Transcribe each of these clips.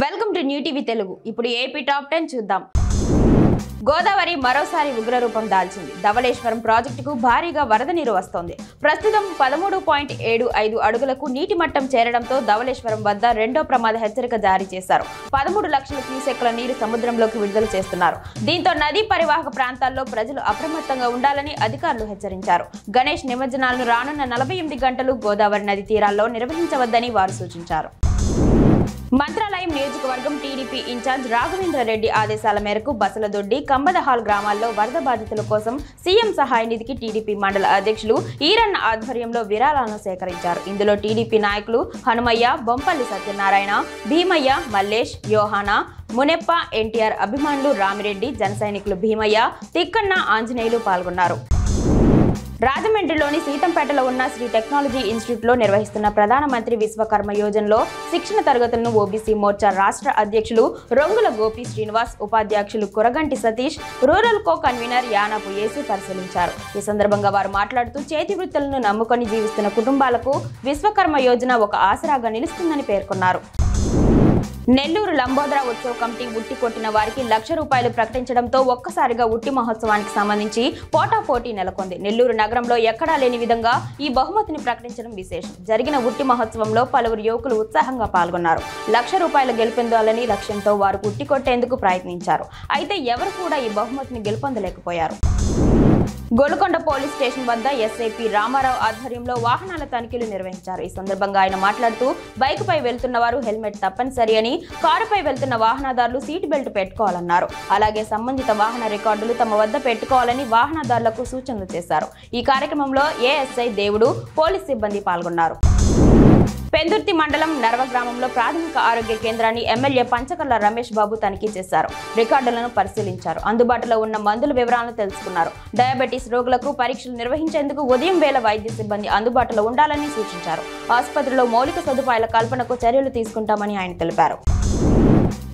Welcome to new TV Telugu. ఇప్పుడు AP top 10 చూద్దాం. గోదావరి మరోసారి ఉగ్రరూపం దాల్చింది. ధవళేశ్వరం ప్రాజెక్టుకు భారీగా వరద నీరు వస్తోంది. ప్రస్తుతం 13.75 అడుగులకు నీటి మట్టం చేరడంతో ధవళేశ్వరం వద్ద రెండో ప్రమాద హెచ్చరిక జారీ చేశారు. 13 లక్షల క్యూసెక్ల నీరు సముద్రంలోకి విడుదల చేస్తున్నారు. దీంతో నదీ పరివాహక ప్రాంతాల్లో ప్రజలు అప్రమత్తంగా ఉండాలని అధికారులు హెచ్చరించారు. గణేష్ నిమజ్జనాలను రానున్న 48 గంటలు గోదావరి నది తీరాల్లో నిర్వహించవద్దని వారు సూచించారు. మంత్రాలయం నియోజకవర్గం టీడీపీ ఇన్ఛార్జ్ రాఘవేంద్ర రెడ్డి ఆదేశాల మేరకు బసలదొడ్డి, కంబదహాల్ గ్రామాల్లో వరద బాధితుల కోసం సీఎం సహాయ నిధికి టీడీపీ మండల అధ్యక్షులు ఈరన్న ఆధ్వర్యంలో విరాళాలను సేకరించారు. ఇందులో టీడీపీ నాయకులు హనుమయ్య, బొంపల్లి సత్యనారాయణ, భీమయ్య, మల్లేష్, యోహానా, మునెప్ప, ఎన్టీఆర్ అభిమానులు రామిరెడ్డి, జన సైనికులు భీమయ్య, తిక్కన్న, ఆంజనేయులు పాల్గొన్నారు. రాజమండ్రిలోని సీతంపేటలో ఉన్న శ్రీ టెక్నాలజీ ఇన్స్టిట్యూట్లో నిర్వహిస్తున్న ప్రధానమంత్రి విశ్వకర్మ యోజనలో శిక్షణ తరగతులను ఓబీసీ మోర్చా రాష్ట్ర అధ్యక్షులు రొంగుల గోపి శ్రీనివాస్, ఉపాధ్యక్షులు Kuraganti Satish, rural co convener Yanapu Yesu పరిశీలించారు. ఈ సందర్భంగా వారు మాట్లాడుతూ చేతి వృత్తులను నమ్ముకొని జీవిస్తున్న కుటుంబాలకు విశ్వకర్మ యోజన ఒక ఆసరాగా నిలుస్తుందని పేర్కొన్నారు. నెల్లూరు లంబోదర ఉత్సవ కమిటీ ఉట్టి కొట్టిన వారికి ₹1,00,000 ప్రకటించడంతో ఒక్కసారిగా ఉట్టి మహోత్సవానికి సంబంధించి పోటాపోటీ నెలకొంది. నెల్లూరు నగరంలో ఎక్కడా లేని విధంగా ఈ బహుమతిని ప్రకటించడం విశేషం. జరిగిన ఉట్టి మహోత్సవంలో పలువురు యువకులు ఉత్సాహంగా పాల్గొన్నారు. ₹1,00,000 గెలుపొందాలని లక్ష్యంతో వారు ఉట్టి కొట్టేందుకు ప్రయత్నించారు. అయితే ఎవరు కూడా ఈ బహుమతిని గెలుపొందలేకపోయారు. గోల్కొండ పోలీస్ స్టేషన్ వద్ద ఎస్ఐపి రామారావు ఆధ్వర్యంలో వాహనాల తనిఖీలు నిర్వహించారు. ఈ సందర్భంగా ఆయన మాట్లాడుతూ బైక్పై వెళ్తున్న వారు హెల్మెట్ తప్పనిసరి అని, కారుపై వెళ్తున్న వాహనదారులు సీట్ బెల్ట్ పెట్టుకోవాలన్నారు. అలాగే సంబంధిత వాహన రికార్డులు తమ వద్ద పెట్టుకోవాలని వాహనదారులకు సూచనలు చేశారు. ఈ కార్యక్రమంలో ఏఎస్ఐ దేవుడు, పోలీస్ సిబ్బంది పాల్గొన్నారు. పెందుర్తి మండలం నర్వ గ్రామంలో ప్రాథమిక ఆరోగ్య కేంద్రాన్ని ఎమ్మెల్యే పంచకర్ల రమేష్ బాబు తనిఖీ చేశారు. రికార్డులను పరిశీలించారు. అందుబాటులో ఉన్న మందుల వివరాలను తెలుసుకున్నారు. డయాబెటీస్ రోగులకు పరీక్షలు నిర్వహించేందుకు ఉదయం వేళ వైద్య సిబ్బంది అందుబాటులో ఉండాలని సూచించారు. ఆసుపత్రిలో మౌలిక సదుపాయాల కల్పనకు చర్యలు తీసుకుంటామని ఆయన తెలిపారు.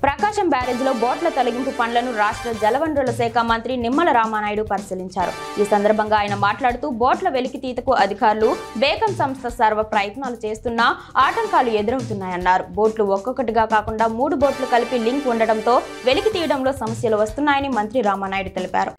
ప్రకాశం బ్యారేజ్లో బోట్ల తొలగింపు పనులను రాష్ట్ర జలవనరుల శాఖ మంత్రి నిమ్మల రామానాయుడు పరిశీలించారు. ఈ సందర్భంగా ఆయన మాట్లాడుతూ బోట్ల వెలికితీతకు అధికారులు, బేకం సంస్థ సర్వ ప్రయత్నాలు చేస్తున్నా ఆటంకాలు ఎదురవుతున్నాయన్నారు. బోట్లు ఒక్కొక్కటిగా కాకుండా 3 బోట్లు కలిపి లింక్ ఉండడంతో వెలికి తీయడంలో సమస్యలు వస్తున్నాయని మంత్రి రామానాయుడు తెలిపారు.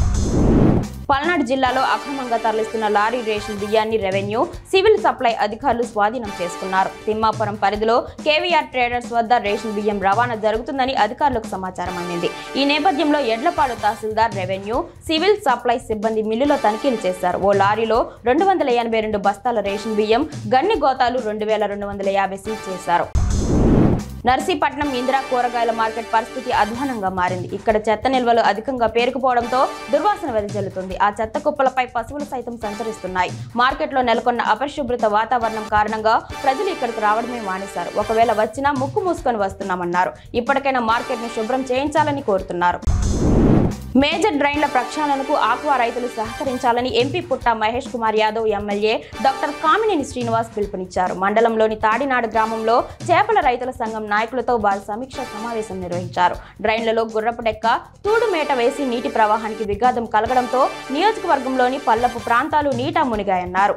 పల్నాడు జిల్లాలో అక్రమంగా తరలిస్తున్న లారీ రేషన్ బియ్యాన్ని రెవెన్యూ, సివిల్ సప్లై అధికారులు స్వాధీనం చేసుకున్నారు. తిమ్మాపురం పరిధిలో కేవీఆర్ ట్రేడర్స్ వద్ద రేషన్ బియ్యం రవాణా జరుగుతుందని అధికారులకు సమాచారం అందింది. ఈ నేపథ్యంలో ఎడ్లపాడు తహసీల్దార్, రెవెన్యూ, సివిల్ సప్లై సిబ్బంది మిల్లులో తనిఖీలు చేశారు. ఓ లారీలో 282 బస్తాల రేషన్ బియ్యం, గన్ని గోతాలు 2250 సీజ్ చేశారు. నర్సీపట్నం ఇందిరా కూరగాయల మార్కెట్ పరిస్థితి అధ్వానంగా మారింది. ఇక్కడ చెత్త నిల్వలు అధికంగా పేరుకుపోవడంతో దుర్వాసన వెదజల్లుతుంది. ఆ చెత్త కుప్పలపై పశువులు సైతం సంచరిస్తున్నాయి. మార్కెట్లో నెలకొన్న అపరిశుభ్రత వాతావరణం కారణంగా ప్రజలు ఇక్కడికి రావడమే మానేశారు. ఒకవేళ వచ్చినా ముక్కు మూసుకొని వస్తున్నామన్నారు. ఇప్పటికైనా మార్కెట్ను శుభ్రం చేయించాలని కోరుతున్నారు. మేజర్ డ్రైన్ల ప్రక్షాళనకు ఆక్వా రైతులు సహకరించాలని ఎంపీ పుట్ట మహేష్ కుమార్ యాదవ్, ఎమ్మెల్యే డాక్టర్ కామినేని శ్రీనివాస్ పిలుపునిచ్చారు. మండలంలోని తాడినాడు గ్రామంలో చేపల రైతుల సంఘం నాయకులతో వారు సమీక్ష సమావేశం నిర్వహించారు. డ్రైన్లలో గుర్రపు డెక్క, తూడు మేట వేసి నీటి ప్రవాహానికి విఘాతం కలగడంతో నియోజకవర్గంలోని పల్లపు ప్రాంతాలు నీటా మునిగాయన్నారు.